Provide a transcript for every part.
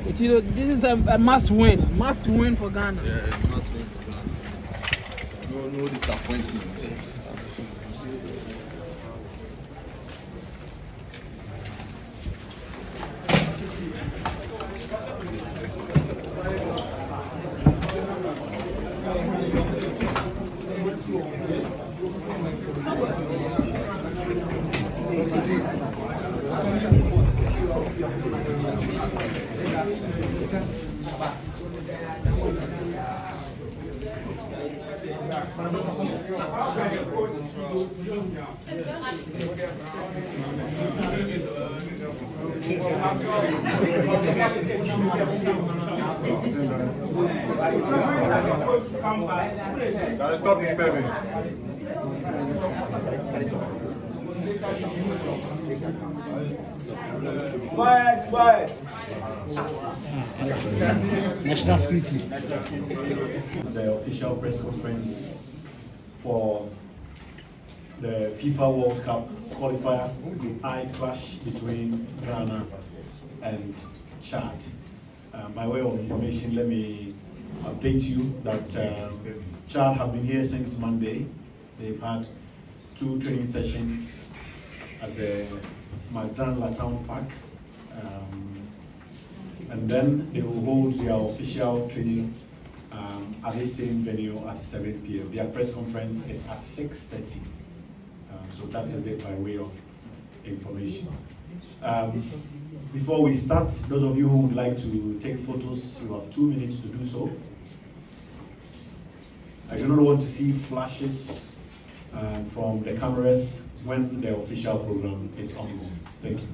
This is a must win for Ghana. Yeah, it's must win for Ghana. No disappointment. Stop disturbing. Quiet. National security. The official press conference for the FIFA World Cup qualifier, the eye clash between Ghana and Chad. By way of information, let me update you that Chad have been here since Monday. They've had 2 training sessions at the Magdalena Town Park. And then they will hold their official training at the same venue at 7 p.m. Their press conference is at 6:30. So that is it by way of information. Before we start, those of you who would like to take photos, you have 2 minutes to do so. I do not want to see flashes from the cameras when the official program is on. Thank you.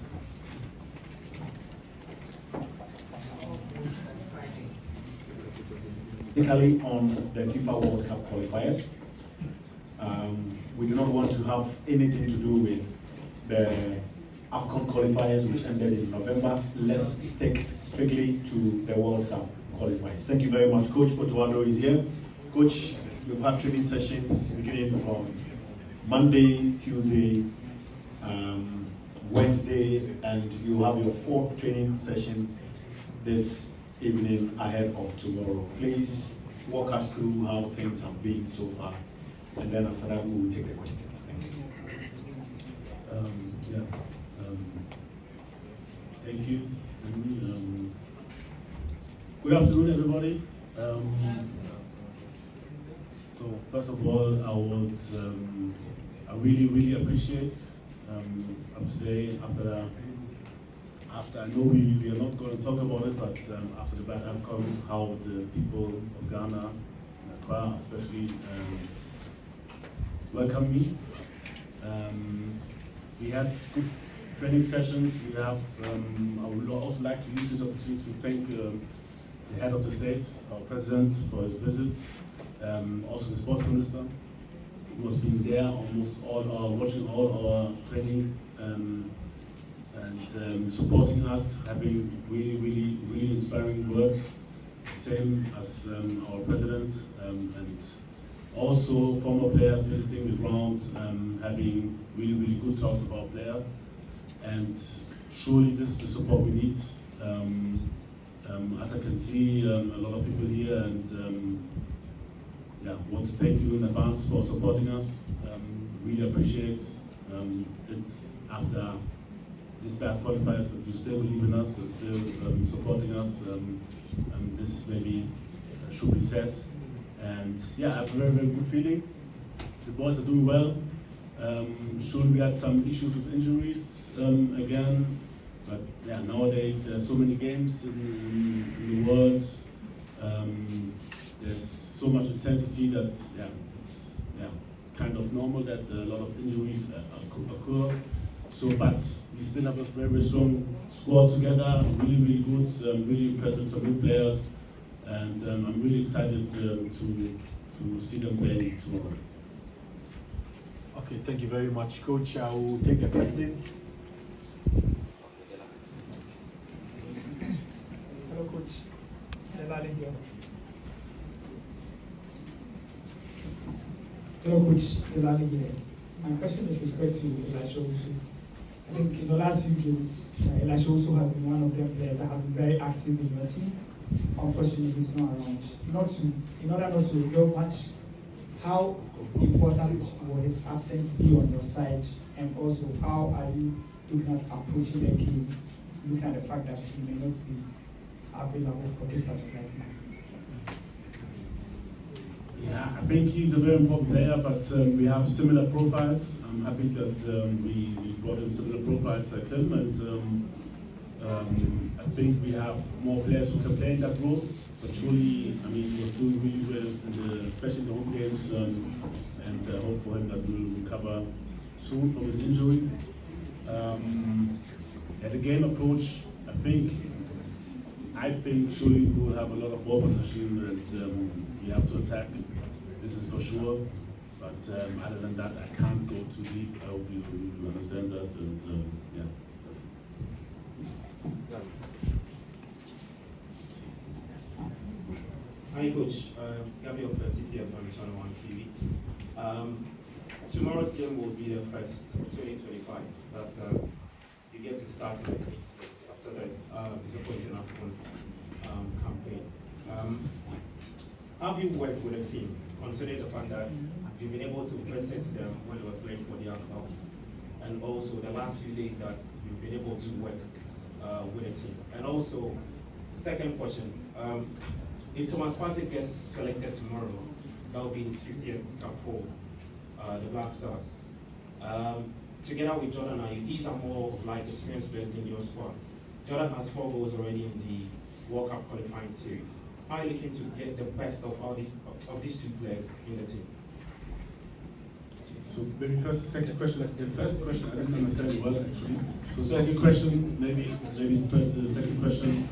Particularly on the FIFA World Cup qualifiers, we do not want to have anything to do with the AFCON qualifiers which ended in November. Let's stick strictly to the World Cup qualifiers. Thank you very much. Coach Otto Addo is here. Coach, you've had training sessions beginning from Monday, Tuesday, Wednesday, and you have your 4th training session this evening ahead of tomorrow. Please walk us through how things have been so far, and then after that we will take the questions. Thank you. Thank you. Good afternoon, everybody. So first of all, I really appreciate today after I know we are not going to talk about it, but after the bad outcome, how the people of Ghana, Accra especially, welcomed me. We had good training sessions. We have. I would also like to use this opportunity to thank the head of the state, our president, for his visits. Also the sports minister, who has been there watching all our training and supporting us, having really inspiring words. Same as our president, and also former players visiting the ground, having really good talks about players. And surely this is the support we need. As I can see, a lot of people here, and want to thank you in advance for supporting us. Really appreciate it after this bad qualifiers that you still believe in us and still supporting us. This maybe should be said. And I have a very good feeling. The boys are doing well. Sure, we had some issues with injuries again, but nowadays there are so many games in the world. There's so much intensity that it's kind of normal that a lot of injuries occur. So, but we still have a very strong squad together. Really good. Really impressive. Some new players, and I'm really excited to see them play tomorrow. Okay, thank you very much, Coach. I will take the questions. Hello, Coach. Hello, Coach. Here. My question is with respect to Elisha Owusu. I think in the last few games, Elisha Owusu has been one of them that have been very active in your team. Unfortunately, he's not around. In order not to reveal much, how important will his absence be on your side, and also how are you looking at approaching the game, looking at the fact that he may not be available for this particular game? Yeah, I think he's a very important player, but we have similar profiles. I'm happy that we brought in similar profiles like him, and I think we have more players who can play in that role. But truly, I mean, he was doing really well, especially in the home games, and hope for him that we'll recover soon from his injury. At the game approach, I think surely we will have a lot of ball possession, and we have to attack. This is for sure. But other than that, I can't go too deep. I hope you understand that. And yeah, that's it. Hi, Coach. Gabriel from CTF from Channel 1 TV. Tomorrow's game will be the first of 2025 that you get to start in the Elite State after the disappointing African campaign. Have you worked with a team, considering the fact that you've been able to visit them when they were playing for their clubs, and also the last few days that you've been able to work with a team? And also, second question, if Thomas Partey gets selected tomorrow, that will be his 50th cap for the BlackStars. Together with Jordan, these are more like experienced players in your squad. Jordan has 4 goals already in the World Cup qualifying series. How are you looking to get the best of these 2 players in the team? So maybe first, second question. The first question I didn't understand it well actually. So second question, maybe first the second question.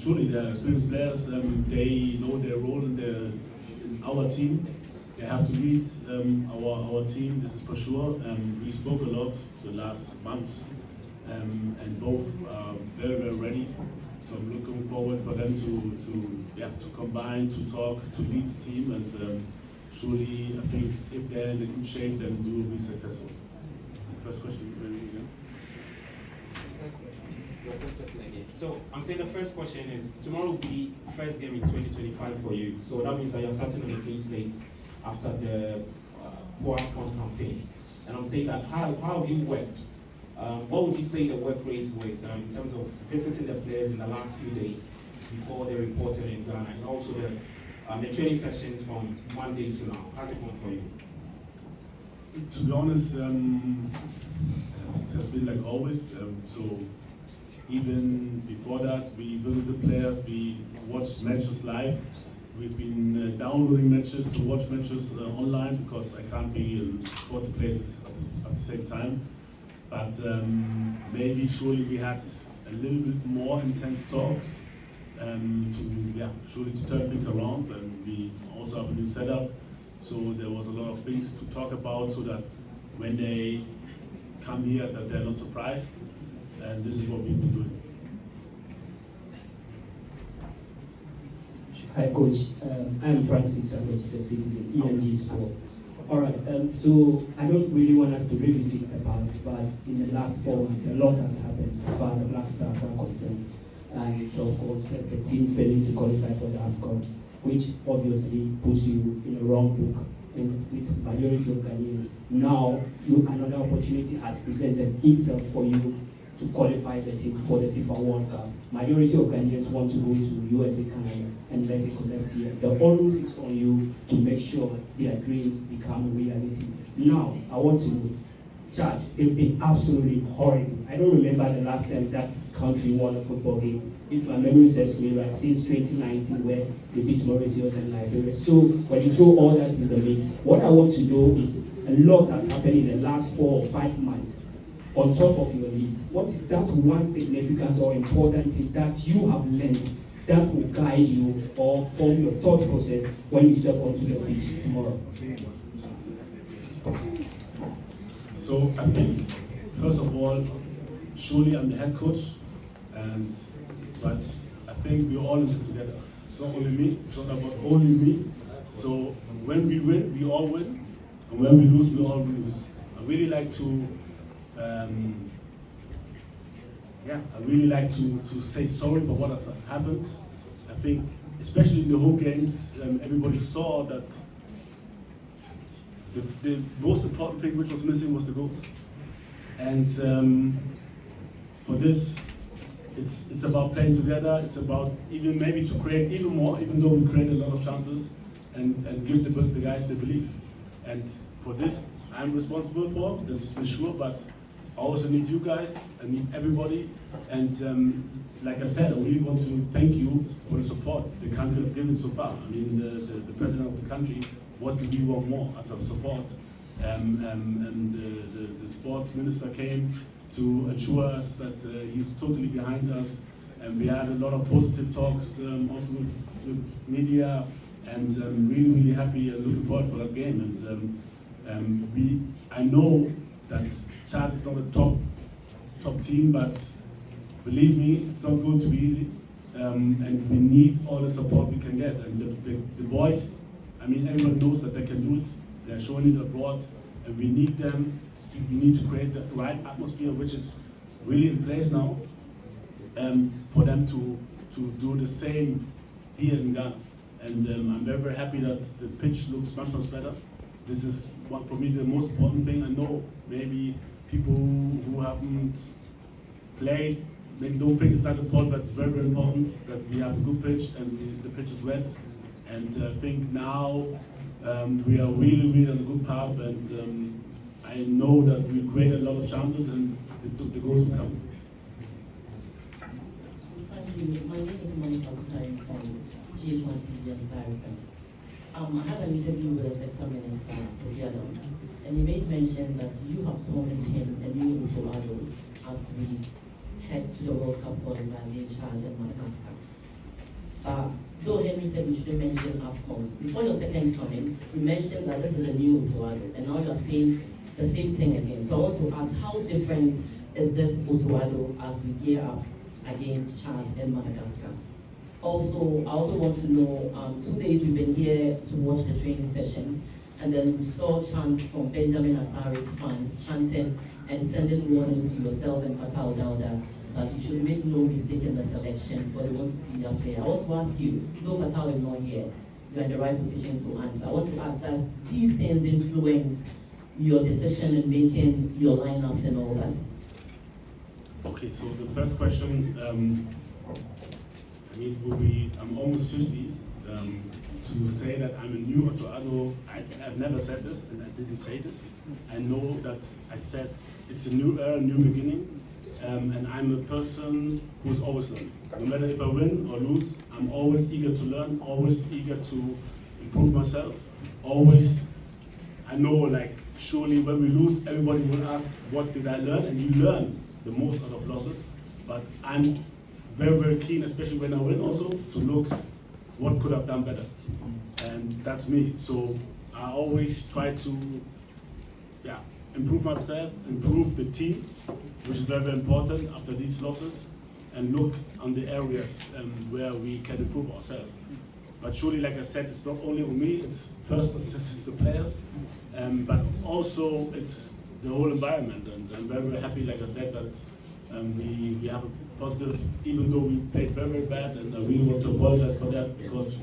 Surely the experienced players, they know their role in our team. They have to lead our team. This is for sure. We spoke a lot the last months, and both are very, very ready. So I'm looking forward for them to combine, to talk, to lead the team, and surely I think if they're in a good shape, then we will be successful. First question, again. So I'm saying the first question is, tomorrow will be first game in 2025 for you. So that means that you're starting on a clean slate after the poor campaign. And I'm saying that how have you worked? What would you say the work rate with in terms of visiting the players in the last few days before they reported in Ghana, and also the training sessions from Monday to now? How's it going for you? To be honest, it has been like always. So even before that, we visit the players, we watch matches live. We've been downloading matches to watch matches online because I can't be in 40 places at the same time. But maybe surely we had a little bit more intense talks surely to turn things around. And we also have a new setup, so there was a lot of things to talk about so that when they come here that they're not surprised. And this is what we've been doing. Hi, Coach. I'm Francis, I'm a citizen, EMG Sport. All right, so I don't really want us to revisit the past, but in the last 4 months, a lot has happened as far as the BlackStars are concerned. And of course, the team failing to qualify for the AFCON, which obviously puts you in a wrong book with majority of Ghanaians. Now, another opportunity has presented itself for you to qualify the team for the FIFA World Cup. Majority of Ghanaians want to go to USA, Canada, and Mexico next year. The onus is on you to make sure their dreams become reality. Now, I want to charge. It's been absolutely horrible. I don't remember the last time that country won a football game. If my memory serves me right, since 2019, where they beat Mauritius and Liberia. So when you throw all that in the mix, what I want to know is a lot has happened in the last 4 or 5 months. On top of your list, what is that one significant or important thing that you have learned that will guide you or form your thought process when you step onto the pitch tomorrow? So I think, first of all, surely I'm the head coach, but I think we're all in this together. It's not only me, it's not about only me. So when we win, we all win, and when we lose, we all lose. I really like to yeah, I really like to say sorry for what happened. I think, especially in the home games, everybody saw that the most important thing which was missing was the goals. And for this, it's about playing together. It's about even maybe to create even more, even though we create a lot of chances, and give the guys the belief. And for this, I'm responsible for, this is for sure, but I also need you guys, I need everybody, and like I said, I really want to thank you for the support the country has given so far. I mean, the president of the country, what do we want more as a support? And the sports minister came to assure us that he's totally behind us, and we had a lot of positive talks also with media, and I'm really happy and looking forward for that game. And I know that Chad is not a top team, but believe me, it's not going to be easy. And we need all the support we can get. And the boys, I mean, everyone knows that they can do it. They're showing it abroad, and we need them. We need to create the right atmosphere, which is really in place now, for them to do the same here in Ghana. And I'm very happy that the pitch looks much better. This is for me the most important thing. I know maybe people who haven't played maybe don't think it's that important, but it's very important that we have a good pitch and the pitch is wet. And I think now we are really on a good path, and I know that we create a lot of chances and the goals will come. Thank you. My name is Monica Kutari from GH1 CBS Director. I had an interview with the sector minister, Otto Addo, and he made mention that you have promised him a new Otto Addo as we head to the World Cup qualifier against Chad and Madagascar. Though Henry said we shouldn't mention AFCON, before your second comment, you mentioned that this is a new Otto Addo, and now you're saying the same thing again. So I want to ask, how different is this Otto Addo as we gear up against Chad and Madagascar? Also, I also want to know, 2 days we've been here to watch the training sessions, and then we saw chants from Benjamin Asari's fans chanting and sending warnings to yourself and Otto Addo that you should make no mistake in the selection, but they want to see that player. I want to ask you, though Otto is not here, you're in the right position to answer. I want to ask, does these things influence your decision in making your lineups and all that? Okay, so the first question, I mean, I'm almost 50. To say that I'm a new Otto Addo, I've never said this, and I didn't say this. I know that I said it's a new era, new beginning, and I'm a person who's always learning. No matter if I win or lose, I'm always eager to learn, always eager to improve myself, always. I know, like, surely when we lose, everybody will ask, what did I learn? And you learn the most out of losses, but I'm very keen, especially when I win also, to look what could have done better. And that's me. So I always try to improve myself, improve the team, which is very important after these losses, and look on the areas where we can improve ourselves. But surely, like I said, it's not only on me, it's first it's the players, but also it's the whole environment. And I'm very happy, like I said, that we have a positive, even though we played very bad, and I really want to apologize for that, because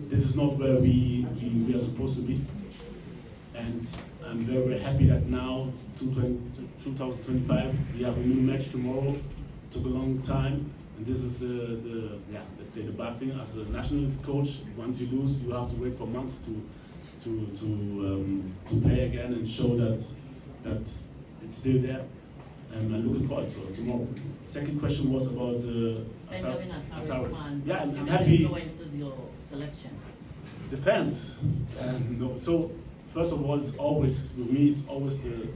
this is not where we are supposed to be. And I'm very happy that now, 2025, we have a new match tomorrow. It took a long time, and this is let's say the bad thing as a national coach. Once you lose, you have to wait for months to play again and show that it's still there. And I'm looking forward to tomorrow. Second question was about Benjamin Asari's fans. Yeah, I'm this happy. influences your selection. The fans. No. So first of all, it's always with me. It's always the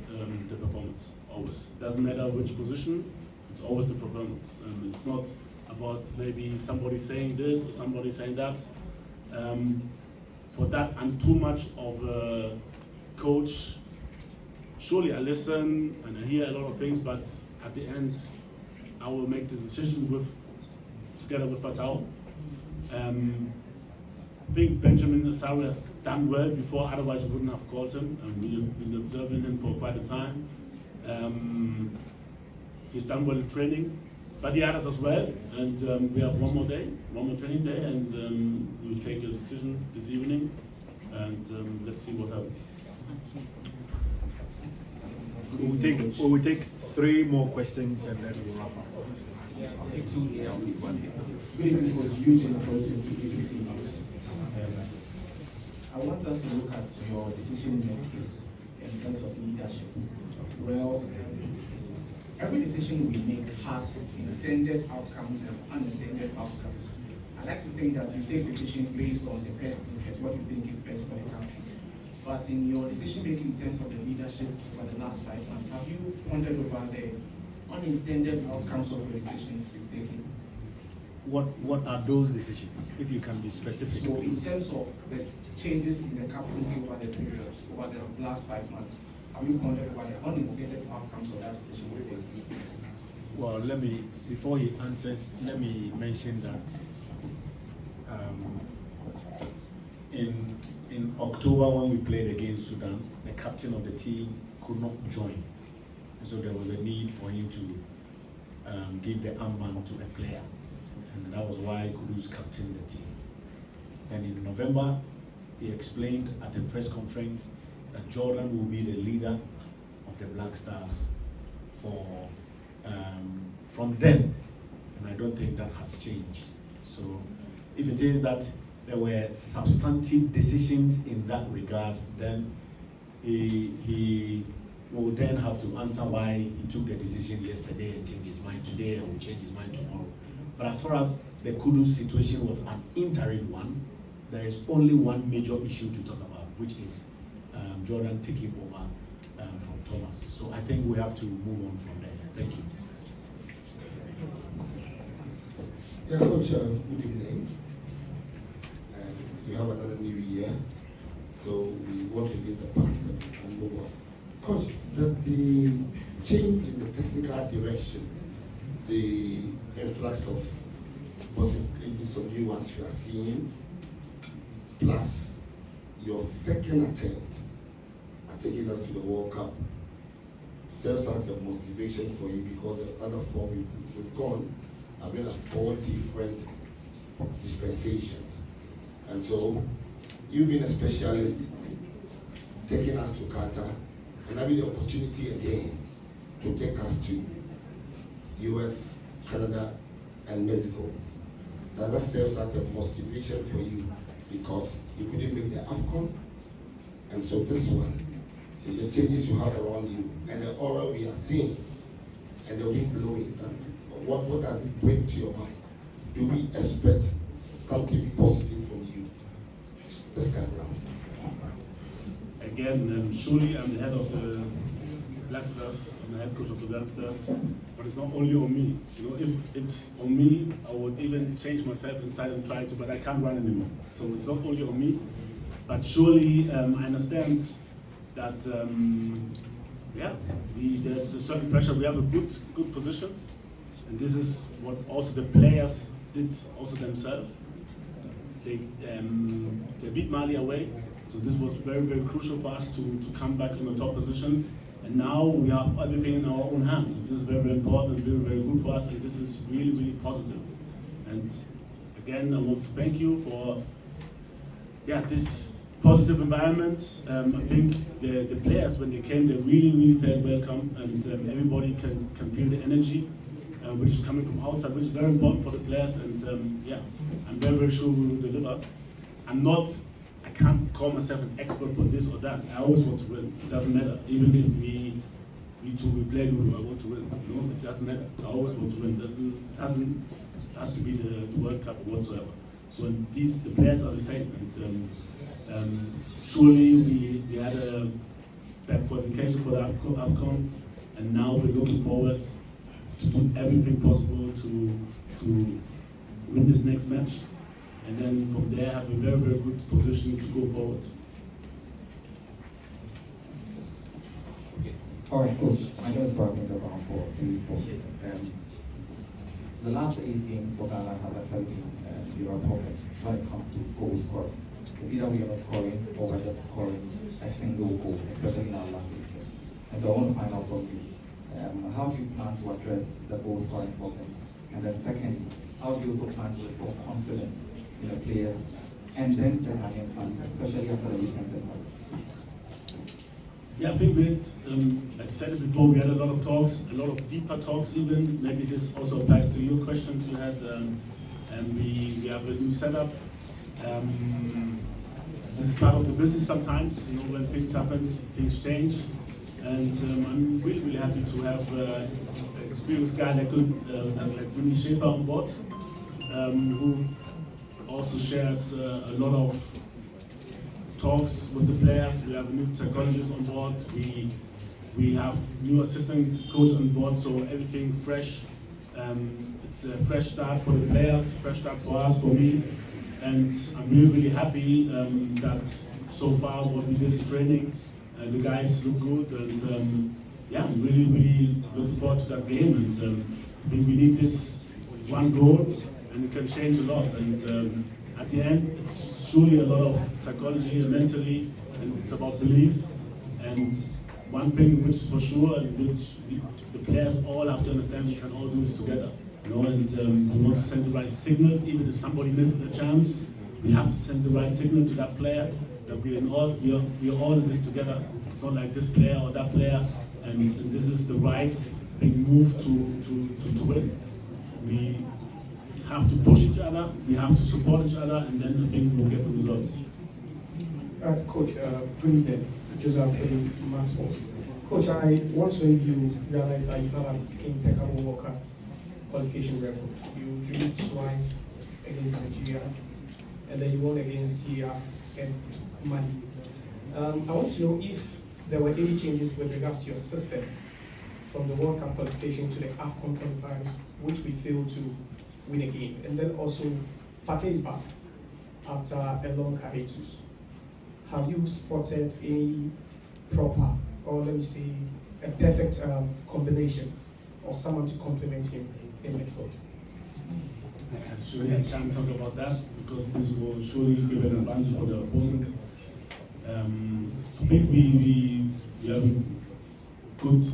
performance. Always. It doesn't matter which position. It's always the performance. It's not about maybe somebody saying this or somebody saying that. For that, I'm too much of a coach. Surely I listen and I hear a lot of things, but at the end, I will make the decision together with Fatau. I think Benjamin Asari has done well before, otherwise we wouldn't have called him. We've been observing him for quite a time. he's done well in training, but the others as well. And we have one more training day, and we'll take a decision this evening, and let's see what happens. We will take 3 more questions and then we'll wrap up. Good evening, Coach Eugene from BBC News. I want us to look at your decision making in terms of leadership. Well, every decision we make has intended outcomes and unintended outcomes. I like to think that you take decisions based on the best interest, what you think is best for the country. But in your decision making in terms of the leadership for the last 5 months, have you pondered over the unintended outcomes of the decisions you've taken? What are those decisions, if you can be specific? So in terms of the changes in the captaincy over the period, over the last 5 months, have you pondered over the unintended outcomes of that decision you've taken? Well, before he answers, let me mention that in October when we played against Sudan, the captain of the team could not join. So there was a need for him to give the armband to a player. And that was why Kudus captained the team. And in November, he explained at the press conference that Jordan will be the leader of the BlackStars from then. And I don't think that has changed. So if it is that there were substantive decisions in that regard, then he will then have to answer why he took the decision yesterday and changed his mind today and will change his mind tomorrow. But as far as the Kudus situation was an interim one, there is only one major issue to talk about, which is Jordan taking over from Thomas. So I think we have to move on from there. Thank you. Yeah, Coach, good evening. We have another new year, so we want to leave the past and move on. Coach, does the change in the technical direction, the influx of possibly some new ones you are seeing, plus your second attempt at taking us to the World Cup, serves as a motivation for you, because the other 4 we've gone have been at 4 different dispensations. And so, you being a specialist, taking us to Qatar, and having the opportunity again to take us to US, Canada, and Mexico. Does that serve as a motivation for you? Because you couldn't make the AFCON, and so this one, with the changes you have around you, and the aura we are seeing, and the wind blowing, what does it bring to your mind? Do we expect something positive from you this time around? Again, surely I'm the head of the BlackStars, I'm the head coach of the BlackStars, but it's not only on me. You know, if it's on me, I would even change myself inside and try to, but I can't run anymore. So it's not only on me, but surely I understand that, there's a certain pressure. We have a good position, and this is what also the players did also themselves. They beat Mali away, so this was very, very crucial for us to come back in the top position. And now we have everything in our own hands. This is very, very important and very, very good for us, and this is really, really positive. And again, I want to thank you for this positive environment. I think the players, when they came, they really, really felt welcome, and everybody can feel the energy which is coming from outside, which is very important for the players. And I'm very, very sure we will deliver. I can't call myself an expert for this or that. I always want to win. It doesn't matter. Even if we play Ludo, I want to win. You know, it doesn't matter. I always want to win. It has to be the World Cup or whatsoever. So the players are the same. And surely we had a bad qualification for the AFCON, and now we're looking forward to do everything possible to win this next match, and then from there have a very, very good position to go forward. All right, Coach. My name is Brian Around for Free Sports. The last 8 games for Ghana has actually been your problem when it comes to goal scoring. It's either we are not scoring or we're just scoring a single goal, especially in our last 8 games. And so I want to find out from you, How do you plan to address the goal scoring problems? And then second, how do you also plan to restore confidence in the players and then the Ghanaian fans, especially after the recent setbacks? Yeah, I think I said it before, we had a lot of talks, a lot of deeper talks even. Maybe this also applies to your questions you had. And we have a new setup. This is part of the business sometimes, you know, when things happen, things change. And I'm really, really happy to have an experienced guy like Winnie Schaefer on board, who also shares a lot of talks with the players. We have a new psychologist on board. We have new assistant coach on board, so everything fresh. It's a fresh start for the players, fresh start for us, for me. And I'm really, really happy that so far what we did in training, the guys look good, and yeah, I'm really, really looking forward to that game. And I think we need this one goal, and it can change a lot. And at the end, it's surely a lot of psychology and mentally, and it's about belief. And one thing which is for sure, and which the players all have to understand, we can all do this together. You know, and we want to send the right signals. Even if somebody misses a chance, we have to send the right signal to that player that we are all in this together. It's not like this player or that player, and this is the right big move to win. We have to push each other, we have to support each other, and then I think we'll get the results. Coach, good evening. Joseph Masters. Coach, I want to know if you realize that you have an impeccable World Cup qualification record. You drew twice against Nigeria, and then you won against Syria and Mali. I want to know if there were any changes with regards to your system from the World Cup qualification to the AFCON qualifiers, which we failed to win a game. And then also, Partey is back after a long hiatus. Have you spotted any proper, or let me say, a perfect combination or someone to complement him in midfield? Surely I can't talk about that because this will surely give an advantage for the opponent. I think we have good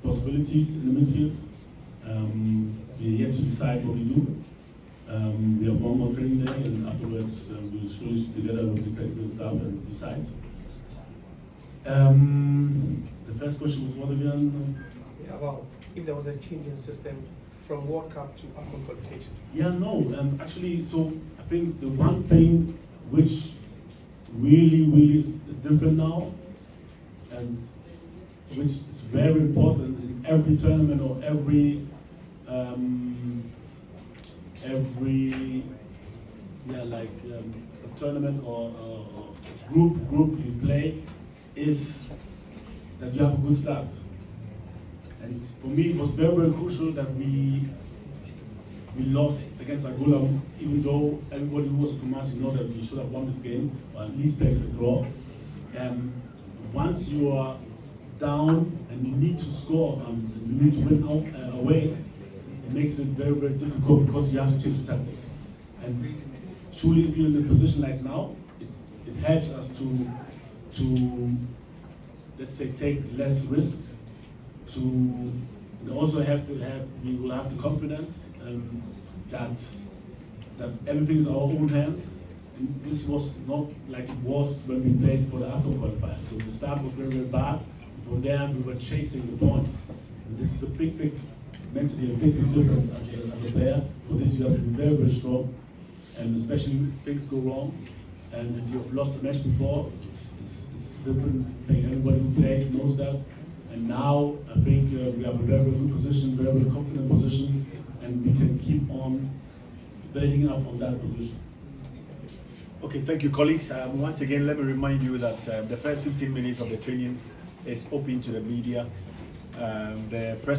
possibilities in the midfield. We are yet to decide what we do. We have one more training day, and afterwards we'll surely together with the technical staff and decide. The first question was what again? Yeah, about if there was a change in system from World Cup to AFCON qualification. Yeah, no, actually, so I think the one thing which really is different now, and which is very important in every tournament or every a tournament or group you play, is that you have a good start. And for me, it was very, very crucial that we lost against Angola, even though everybody who was a Kumasi know that we should have won this game, or at least play a draw. Once you are down and you need to score and you need to win out away, it makes it very, very difficult because you have to change tactics. And surely, if you're in a position like now, it helps us to let's say take less risk. We also we will have the confidence that everything is our own hands. And this was not like it was when we played for the AFCON qualifier. So the start was very, very bad. From there we were chasing the points. And this is a big mentally a big difference as a player. For this you have to be very, very strong. And especially if things go wrong and if you've lost the match before, it's a different thing. Everybody who played knows that. And now I think we have a very, very good position, very, very confident position, and we can keep on building up on that position. Okay, thank you, colleagues. Once again, let me remind you that the first 15 minutes of the training is open to the media. The press